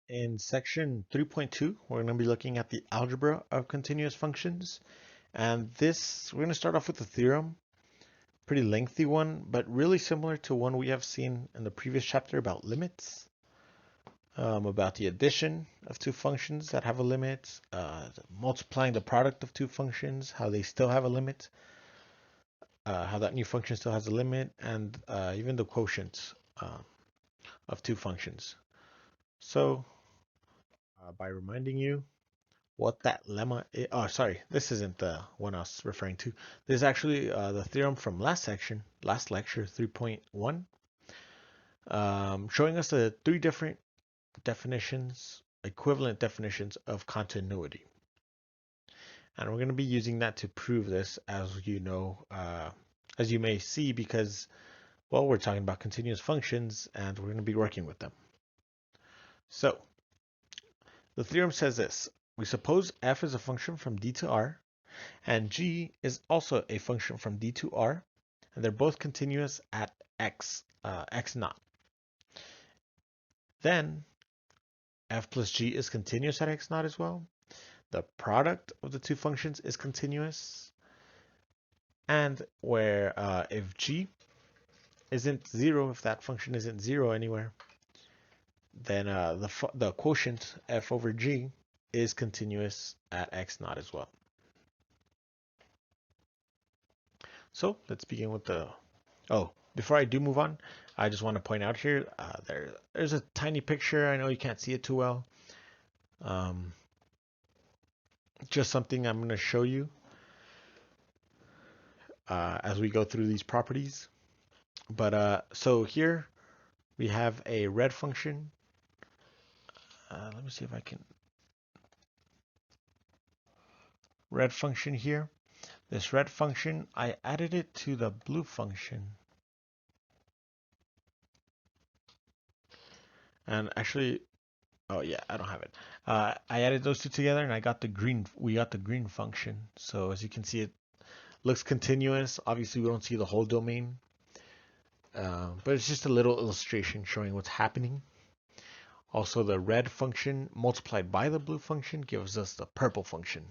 In section 3.2, we're going to be looking at the algebra of continuous functions. And we're going to start off with the theorem, pretty lengthy one, but really similar to one we have seen in the previous chapter about limits, about the addition of two functions that have a limit, multiplying the product of two functions, how they still have a limit, how that new function still has a limit, and even the quotient of two functions. So by reminding you what that lemma is. Oh, sorry, this isn't the one I was referring to. This is actually the theorem from last lecture 3.1, showing us the three different definitions, equivalent definitions of continuity. And we're going to be using that to prove this, as you know, as you may see, because, well, we're talking about continuous functions and we're going to be working with them. So, the theorem says this. We suppose f is a function from D to R, and g is also a function from D to R, and they're both continuous at x naught. Then f plus g is continuous at x naught as well. The product of the two functions is continuous, and where if g isn't zero, if that function isn't zero anywhere, then the quotient f over g is continuous at x naught as well. So let's begin with the, before I do move on, I just want to point out here, there's a tiny picture. I know you can't see it too well. Just something I'm going to show you as we go through these properties. But so here we have a red function. Let me see if I can. Red function here. This red function, I added it to the blue function. And actually, oh yeah, I don't have it. I added those two together and I got the green. We got the green function. So as you can see, it looks continuous. Obviously, we don't see the whole domain, but it's just a little illustration showing what's happening. Also, the red function multiplied by the blue function gives us the purple function.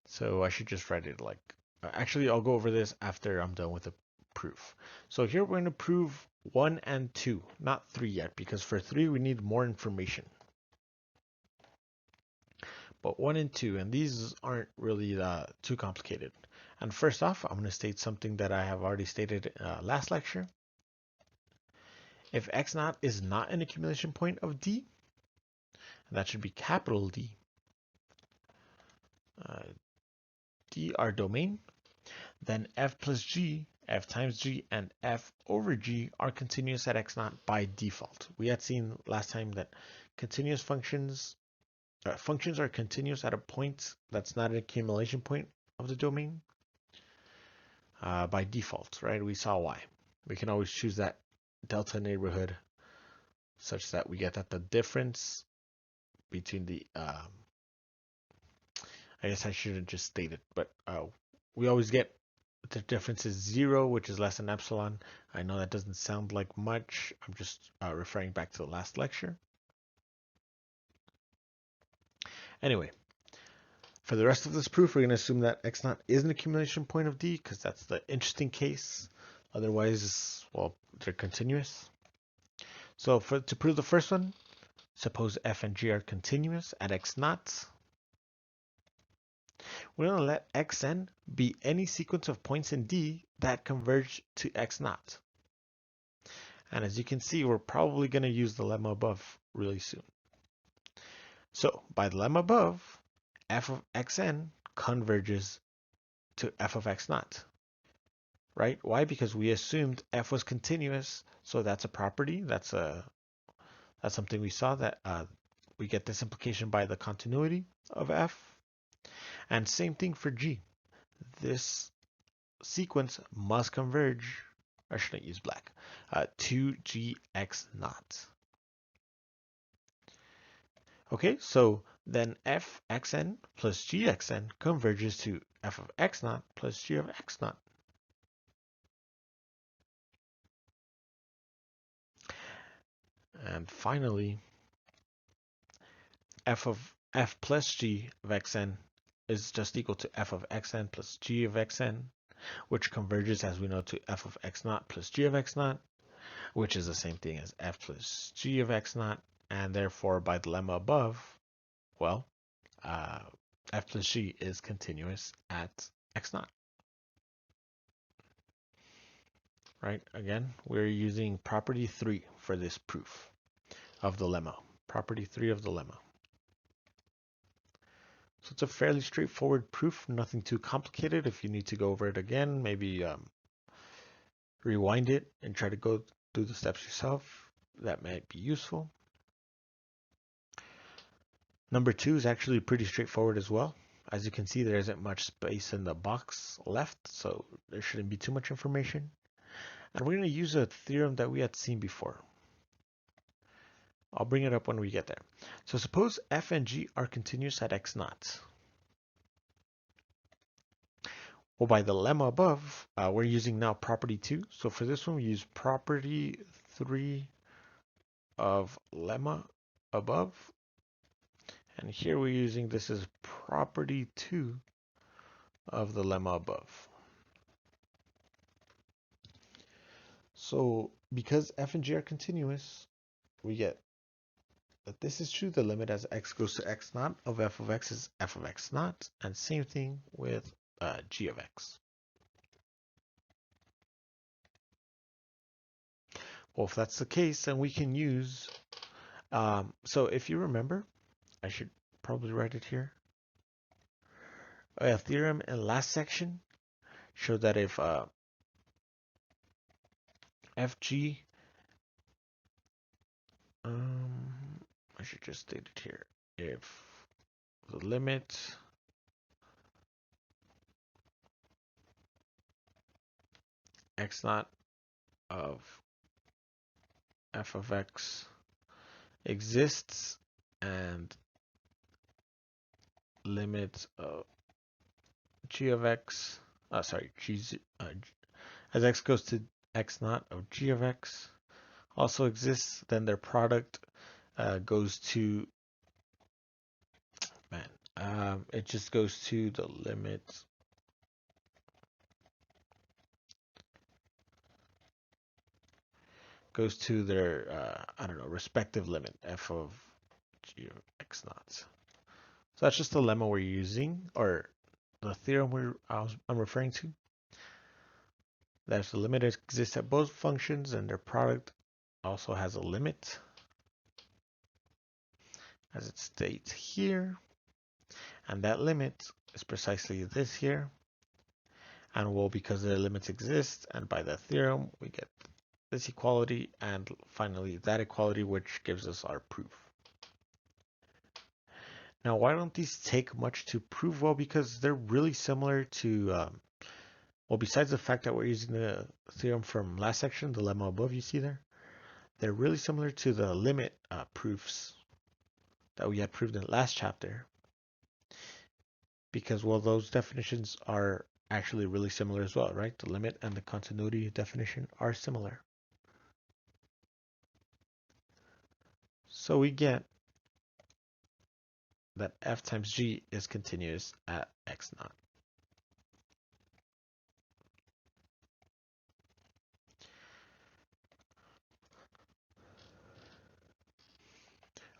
So I should just write it like, actually, I'll go over this after I'm done with the proof. So here we're going to prove 1 and 2, not 3 yet, because for 3 we need more information. But 1 and 2, and these aren't really too complicated. And first off, I'm going to state something that I have already stated last lecture. If x naught is not an accumulation point of D, and that should be capital D, D our domain, then f plus g, f times g, and f over g are continuous at x naught by default. We had seen last time that continuous functions are continuous at a point that's not an accumulation point of the domain by default, right? We saw why. We can always choose that delta neighborhood such that we get that the difference between the I guess I should have just stated, but we always get the difference is 0, which is less than epsilon. I know that doesn't sound like much. I'm just referring back to the last lecture. Anyway, for the rest of this proof, we're going to assume that x naught is an accumulation point of D, because that's the interesting case. Otherwise, well, they're continuous. So to prove the first one, suppose f and g are continuous at x naught. We're going to let xn be any sequence of points in D that converge to x naught. And as you can see, we're probably going to use the lemma above really soon. So by the lemma above, f of xn converges to f of x naught. Right? Why? Because we assumed f was continuous, so that's a property. That's something we saw, that we get this implication by the continuity of f. And same thing for g. This sequence must converge, or should I use black, to gx naught. Okay, so then fxn plus gxn converges to f of x naught plus g of x naught. And finally, f plus g of xn is just equal to f of xn plus g of xn, which converges, as we know, to f of x naught plus g of x naught, which is the same thing as f plus g of x naught. And therefore, by the lemma above, well, f plus g is continuous at x naught. Right? Again, we're using property 3 for this proof of the lemma. Property 3 of the lemma. So it's a fairly straightforward proof, nothing too complicated. If you need to go over it again, maybe rewind it and try to go through the steps yourself. That might be useful. Number 2 is actually pretty straightforward as well. As you can see, there isn't much space in the box left, so there shouldn't be too much information. And we're going to use a theorem that we had seen before. I'll bring it up when we get there. So suppose f and g are continuous at x naught. Well, by the lemma above, we're using now property 2. So for this one, we use property 3 of lemma above. And here we're using this as property 2 of the lemma above. So because f and g are continuous, we get that this is true. The limit as x goes to x naught of f of x is f of x naught. And same thing with g of x. Well, if that's the case, then we can use, so if you remember, I should probably write it here. A theorem in last section showed that if fg, I should just state it here. If the limit x naught of f of x exists and limit of g of x, as x goes to x naught of g of x also exists, then their product goes to, it just goes to the limit goes to their, I don't know, respective limit, f of g of x naught. So that's just the lemma we're using, or the theorem I'm referring to. That if the limit exists at both functions and their product also has a limit, as it states here, and that limit is precisely this here. And well, because the limits exist, and by that theorem, we get this equality, and finally that equality, which gives us our proof. Now, why don't these take much to prove? Well, because they're really similar to, well, besides the fact that we're using the theorem from last section, the lemma above you see there, they're really similar to the limit proofs that we had proved in the last chapter. Because, well, those definitions are actually really similar as well, right? The limit and the continuity definition are similar. So we get that f times g is continuous at x naught.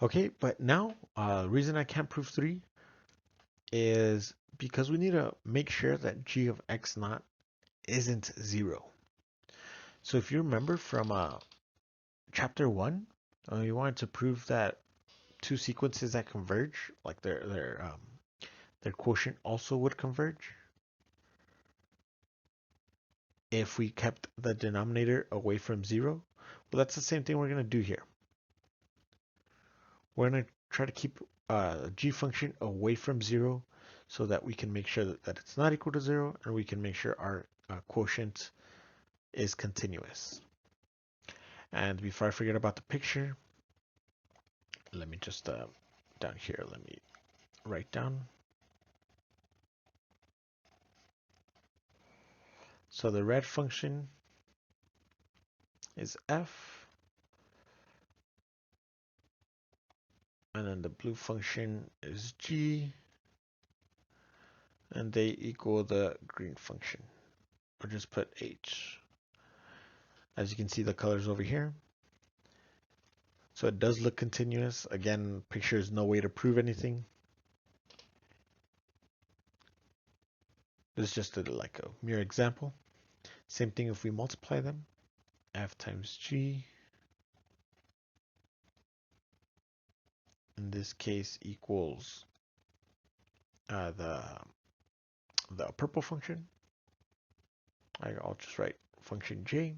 Okay, but now the reason I can't prove 3 is because we need to make sure that g of x naught isn't 0. So if you remember from chapter 1, you wanted to prove that two sequences that converge, like their quotient also would converge if we kept the denominator away from 0. Well, that's the same thing we're going to do here. We're going to try to keep g function away from 0 so that we can make sure that it's not equal to 0, and we can make sure our quotient is continuous. And before I forget about the picture, let me just down here, let me write down. So the red function is f, And then the blue function is g, and they equal the green function, or just put h. As you can see, the colors over here. So it does look continuous. Again, picture is no way to prove anything. This is just like a mere example. Same thing if we multiply them. F times g, in this case, equals the purple function. I'll just write function j.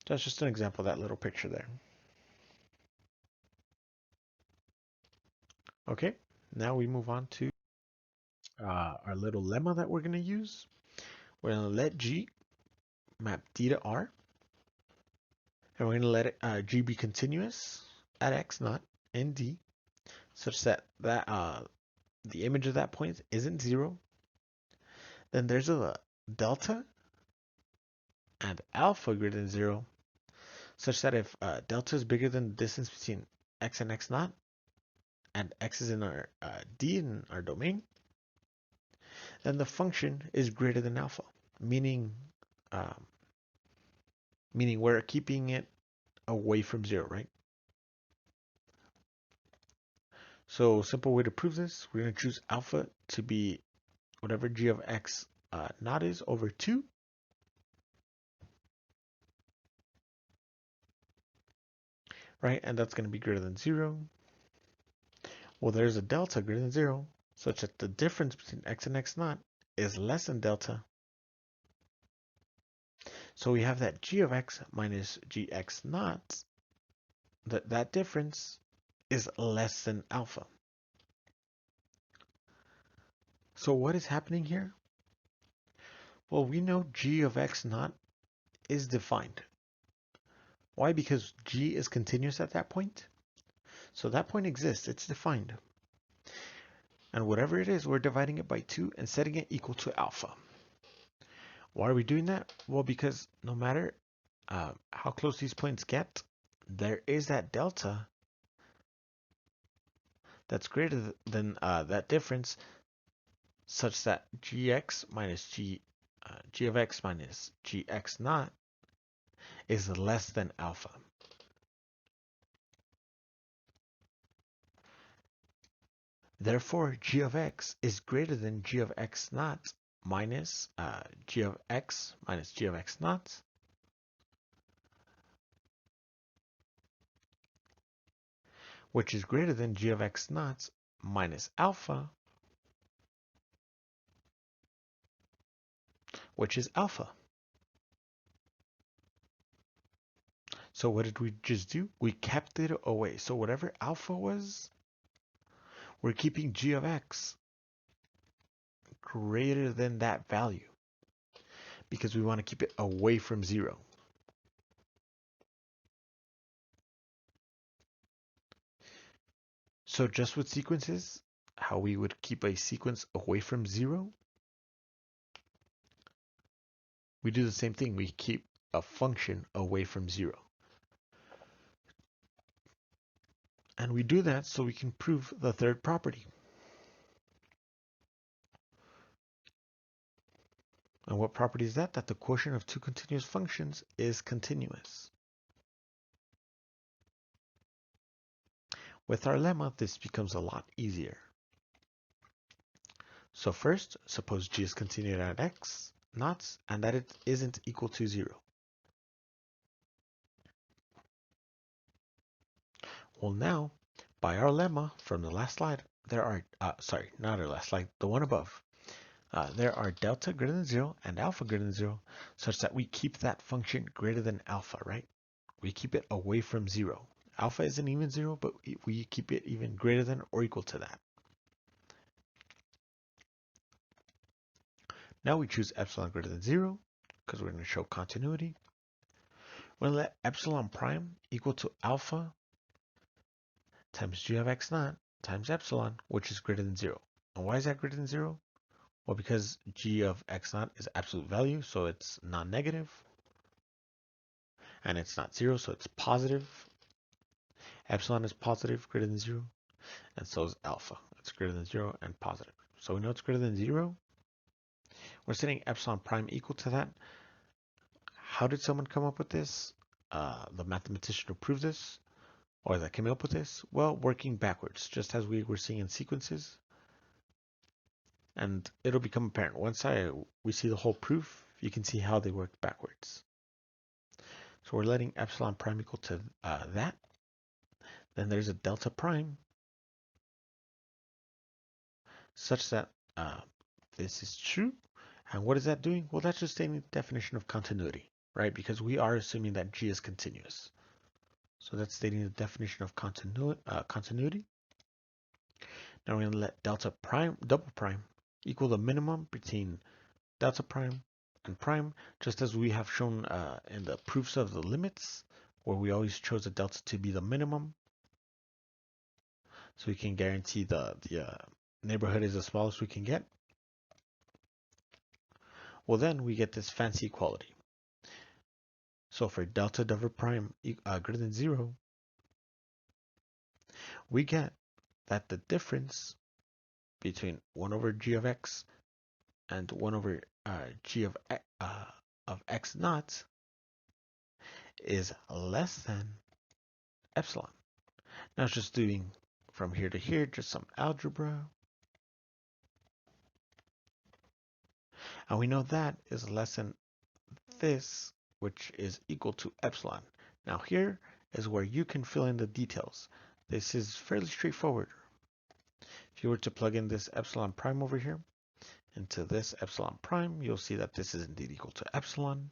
That's just an example of that little picture there. Okay, now we move on to our little lemma that we're going to use. We're going to let g map d to r, and we're going to let g be continuous at x naught and d, such that the image of that point isn't 0. Then there's a delta and alpha greater than 0, such that if delta is bigger than the distance between x and x naught, and x is in our d in our domain, then the function is greater than alpha, meaning we're keeping it away from 0, right? So simple way to prove this, we're going to choose alpha to be whatever g of x naught is over 2. Right, and that's going to be greater than 0. Well, there's a delta greater than 0, such that the difference between x and x naught is less than delta. So we have that g of x minus gx naught, that difference is less than alpha. So what is happening here? Well, we know g of x naught is defined. Why? Because g is continuous at that point. So that point exists, it's defined. And whatever it is, we're dividing it by 2 and setting it equal to alpha. Why are we doing that? Well, because no matter how close these points get, there is that delta that's greater than that difference, such that gx minus g of x minus gx naught is less than alpha. Therefore, g of x is greater than g of x naught minus g of x minus g of x naught, which is greater than g of x naught minus alpha, which is alpha. So what did we just do? We kept it away. So whatever alpha was, we're keeping g of x greater than that value because we want to keep it away from 0. So just with sequences, how we would keep a sequence away from 0, we do the same thing. We keep a function away from 0. And we do that so we can prove the third property. And what property is that? That the quotient of two continuous functions is continuous. With our lemma, this becomes a lot easier. So first, suppose g is continued at x naught and that it isn't equal to 0. Well, now, by our lemma from the last slide, there are, sorry, not our last slide, the one above. There are delta greater than 0 and alpha greater than 0, such that we keep that function greater than alpha, right? We keep it away from 0. Alpha isn't even 0, but we keep it even greater than or equal to that. Now we choose epsilon greater than 0, because we're going to show continuity. We're going to let epsilon prime equal to alpha times g of x naught times epsilon, which is greater than 0. And why is that greater than 0? Well, because g of x naught is absolute value, so it's non-negative. and it's not 0, so it's positive. Epsilon is positive, greater than 0, and so is alpha. It's greater than 0 and positive. So we know it's greater than 0. We're setting epsilon prime equal to that. How did someone come up with this? The mathematician who proved this, or that came up with this? Well, working backwards, just as we were seeing in sequences. And it'll become apparent. Once we see the whole proof, you can see how they work backwards. So we're letting epsilon prime equal to that. Then there's a delta prime, such that this is true. And what is that doing? Well, that's just stating the definition of continuity, right? Because we are assuming that G is continuous. So that's stating the definition of continuity. Now we're going to let delta prime, double prime, equal the minimum between delta prime and prime, just as we have shown in the proofs of the limits, where we always chose the delta to be the minimum. So we can guarantee the neighborhood is the smallest we can get. Well, then we get this fancy equality. So for delta double prime greater than 0, we get that the difference between 1 over g of x and 1 over g of x naught is less than epsilon. Now it's just doing from here to here, just some algebra. And we know that is less than this, which is equal to epsilon. Now here is where you can fill in the details. This is fairly straightforward. If you were to plug in this epsilon prime over here into this epsilon prime, you'll see that this is indeed equal to epsilon,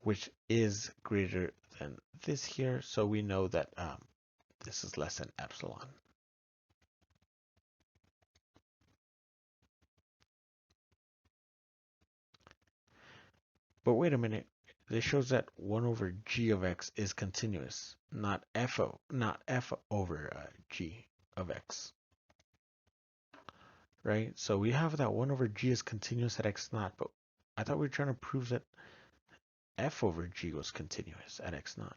which is greater than this here. So we know that this is less than epsilon. But wait a minute, this shows that 1 over g of x is continuous, not f over g of x. Right? So we have that 1 over g is continuous at x naught, but I thought we were trying to prove that f over g was continuous at x naught.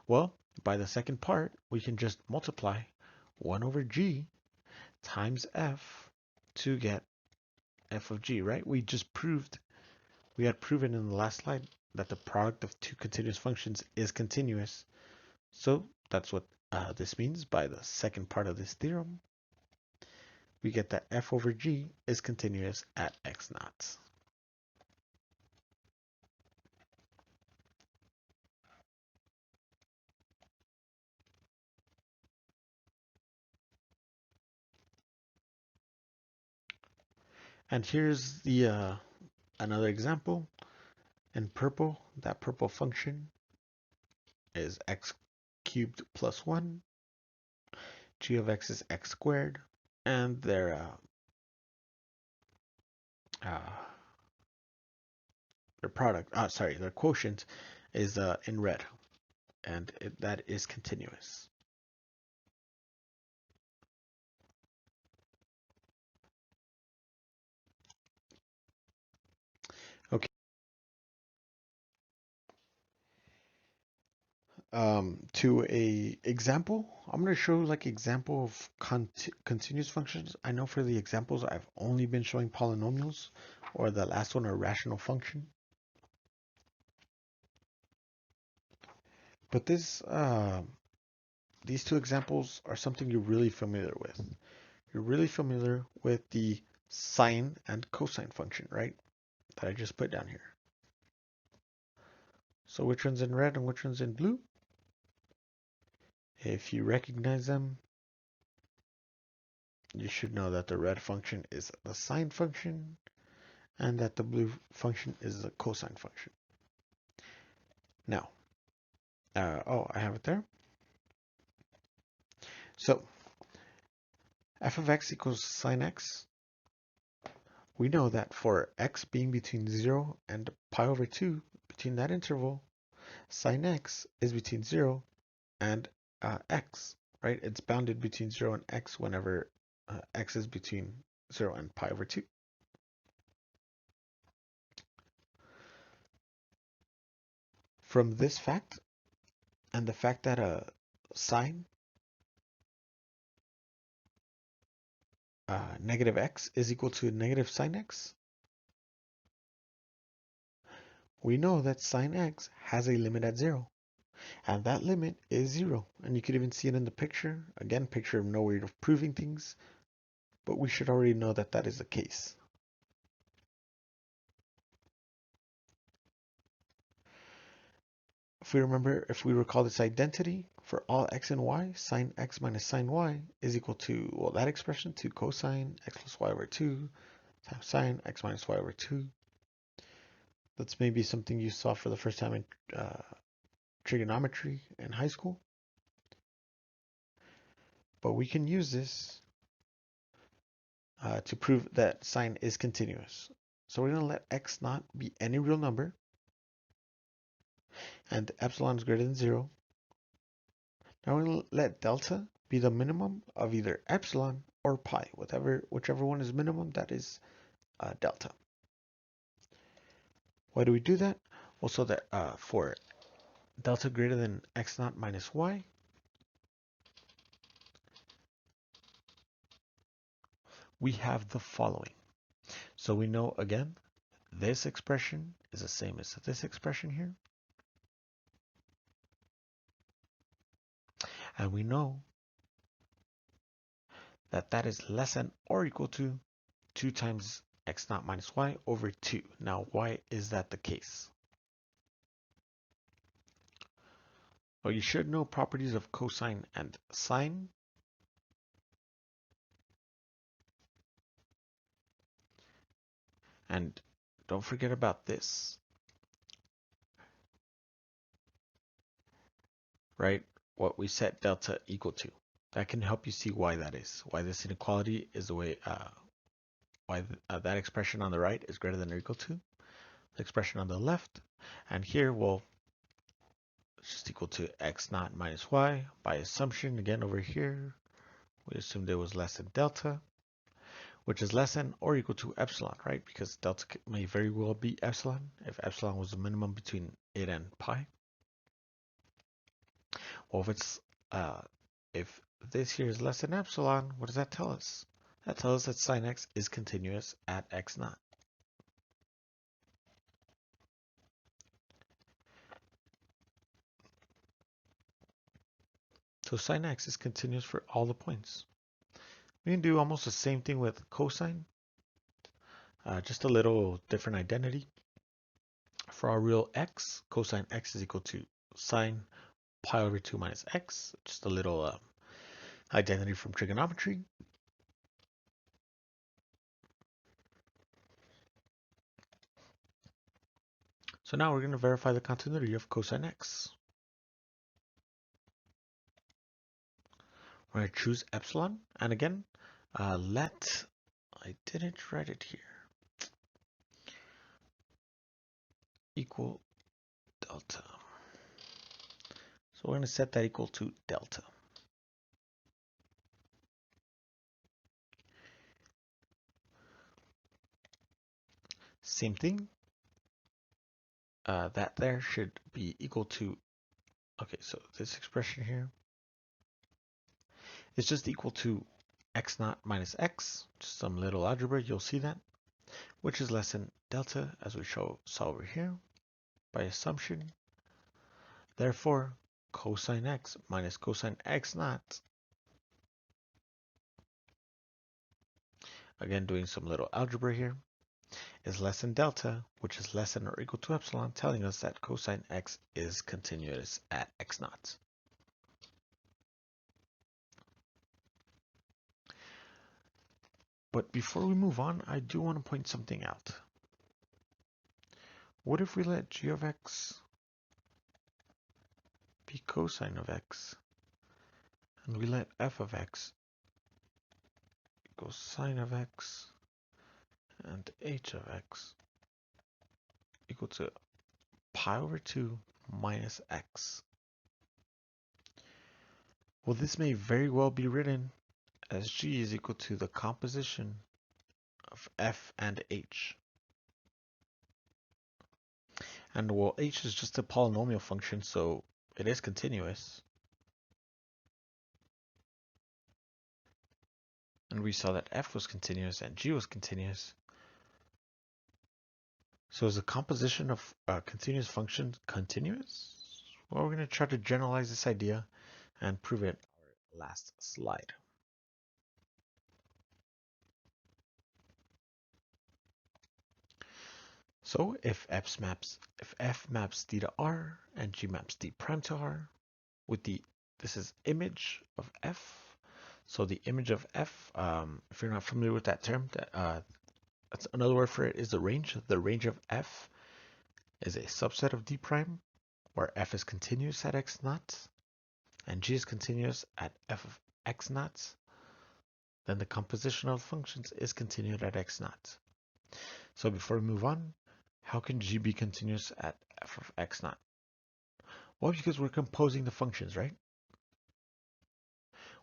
Well, by the second part, we can just multiply 1 over g times f to get f of g, right? We had proven in the last slide that the product of two continuous functions is continuous. So that's what this means by the second part of this theorem. We get that f over g is continuous at x naught. And here's the another example in purple. That purple function is x cubed plus 1. G of x is x squared. And their product, their quotient is in red. And that is continuous. Okay. To a example, I'm going to show like example of continuous functions. I know for the examples I've only been showing polynomials, or the last one a rational function. But these two examples are something you're really familiar with. You're really familiar with the sine and cosine function, right? That I just put down here. So which one's in red and which one's in blue? If you recognize them, you should know that the red function is the sine function and that the blue function is the cosine function. Now, I have it there. So, f of x equals sine x. We know that for x being between 0 and pi over 2, between that interval, sine x is between 0 and x, right? It's bounded between 0 and x whenever x is between 0 and pi over 2. from this fact and the fact that sine negative x is equal to negative sine x, we know that sine x has a limit at 0. And that limit is 0. And you could even see it in the picture. Again, picture no way of proving things, but we should already know that that is the case. If we recall this identity, for all x and y, sine x minus sine y is equal to, well, that expression, to cosine x plus y over 2 times sine x minus y over 2. That's maybe something you saw for the first time in trigonometry in high school. But we can use this to prove that sine is continuous. So we're going to let x naught be any real number, and epsilon is greater than 0. Now we're going to let delta be the minimum of either epsilon or pi. Whichever one is minimum, that is delta. Why do we do that? Well, so that for delta greater than x naught minus y, we have the following. So we know, again, this expression is the same as this expression here. And we know that that is less than or equal to 2 times x naught minus y over 2. Now, why is that the case? Well, you should know properties of cosine and sine. And don't forget about this, right? What we set delta equal to. That can help you see why that is. Why this inequality is the way, that expression on the right is greater than or equal to the expression on the left. And here, well, it's just equal to x naught minus y. By assumption, again over here, we assumed it was less than delta, which is less than or equal to epsilon, right? Because delta may very well be epsilon if epsilon was the minimum between it and pi. Well, if this here is less than epsilon, what does that tell us? That tells us that sine x is continuous at x naught. So sine x is continuous for all the points. We can do almost the same thing with cosine, just a little different identity. For our real x, cosine x is equal to sine pi over 2 minus x, just a little identity from trigonometry. So now we're going to verify the continuity of cosine x. We're going to choose epsilon, and again, I didn't write it here, equal delta. So we're going to set that equal to delta. Same thing, that there should be equal to, okay, so this expression here is just equal to x naught minus x, just some little algebra, you'll see that, which is less than delta, as we saw over here, by assumption. Therefore, cosine x minus cosine x naught, again doing some little algebra here, is less than delta, which is less than or equal to epsilon, telling us that cosine x is continuous at x naught. But before we move on, I do want to point something out. What if we let g of x be cosine of x, and we let f of x equal sine of x, and h of x equal to pi over 2 minus x? Well, this may very well be written as g is equal to the composition of f and h. And well, h is just a polynomial function, so it is continuous. And we saw that f was continuous and g was continuous. So is the composition of continuous functions continuous? Well, we're going to try to generalize this idea and prove it in our last slide. So if f maps d to r and g maps d prime to r, with this is image of f. So the image of f, if you're not familiar with that term, that's another word for it is the range. The range of f is a subset of d prime, where f is continuous at x naught and g is continuous at f of x naught. Then the composition of functions is continued at x naught. So before we move on, how can g be continuous at f of x naught? Well, because we're composing the functions, right?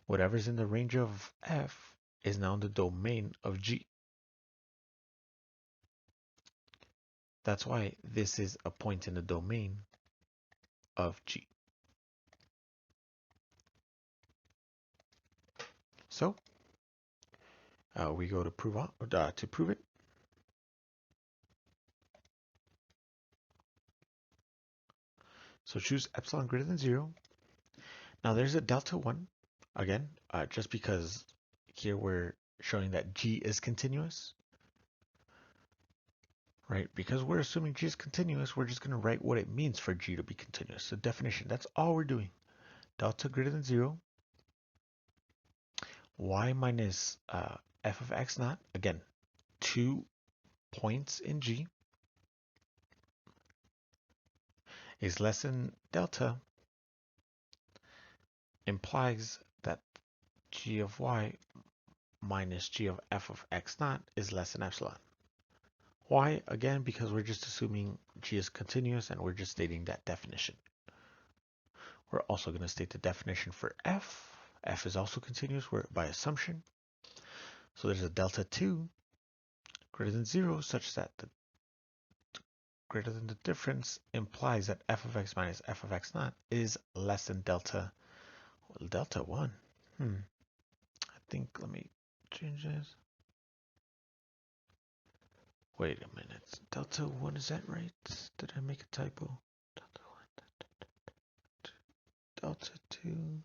Whatever's in the range of f is now in the domain of g. That's why this is a point in the domain of g. So we go to prove it. So choose epsilon greater than 0. Now there's a delta 1, again, just because here we're showing that g is continuous, right? Because we're assuming g is continuous, we're just going to write what it means for g to be continuous. The definition, that's all we're doing. Delta greater than 0, y minus f of x naught, again, 2 points in g, is less than delta, implies that g of y minus g of f of x naught is less than epsilon. Why? Again, because we're just assuming g is continuous and we're just stating that definition. We're also going to state the definition for f. F is also continuous by assumption. So there's a delta 2 greater than 0 such that the greater than the difference implies that f of x minus f of x naught is less than delta, well, delta 1. I think, let me change this. Wait a minute. Delta 1, is that right? Did I make a typo? Delta 1. Delta 2.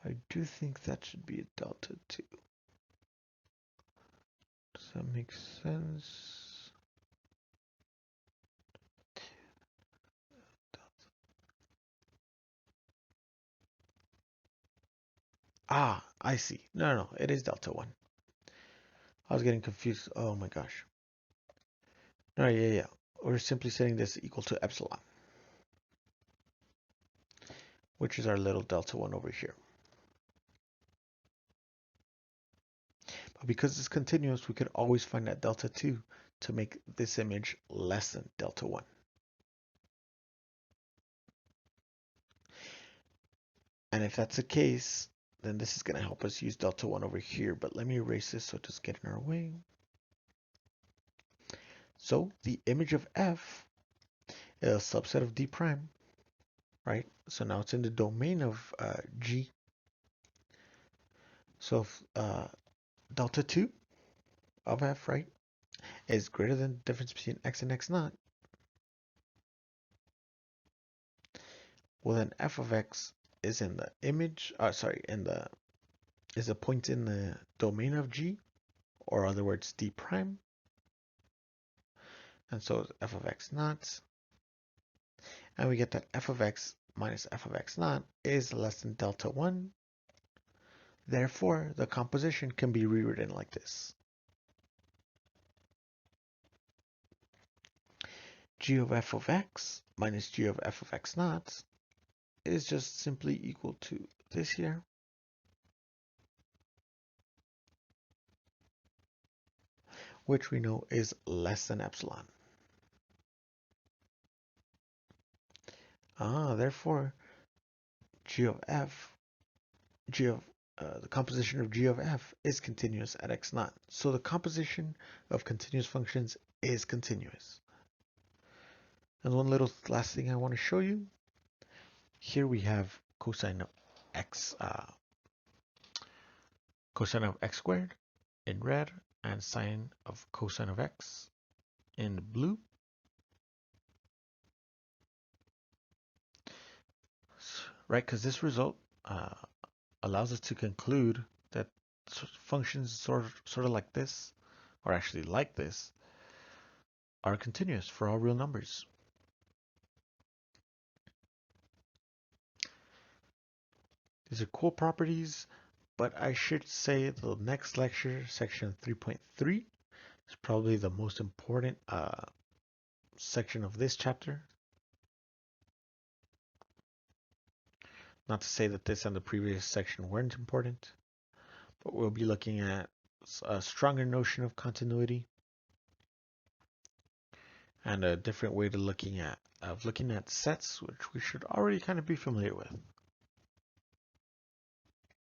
I do think that should be a delta 2. Does that make sense? Ah, I see. No, it is delta 1. I was getting confused. Oh my gosh. No, yeah. We're simply setting this equal to epsilon, which is our little delta 1 over here. But because it's continuous, we could always find that delta 2 to make this image less than delta 1. And if that's the case, then this is going to help us use delta 1 over here. But let me erase this so it doesn't get in our way. So the image of f is a subset of d prime, right? So now it's in the domain of g. So if delta 2 of f, right, is greater than the difference between x and x naught, well then f of x is in the image, is a point in the domain of g, or other words, d prime. And so f of x naught. And we get that f of x minus f of x naught is less than delta 1. Therefore, the composition can be rewritten like this. G of f of x minus g of f of x naught is just simply equal to this here. Which we know is less than epsilon. Therefore, g of the composition of g of f is continuous at x naught. So the composition of continuous functions is continuous. And one little last thing I want to show you. Here we have cosine of x squared in red and sine of cosine of x in blue. Right, because this result allows us to conclude that functions sort of like this, or actually like this, are continuous for all real numbers. These are cool properties, but I should say the next lecture, section 3.3, is probably the most important section of this chapter. Not to say that this and the previous section weren't important, but we'll be looking at a stronger notion of continuity and a different way to looking at sets, which we should already kind of be familiar with.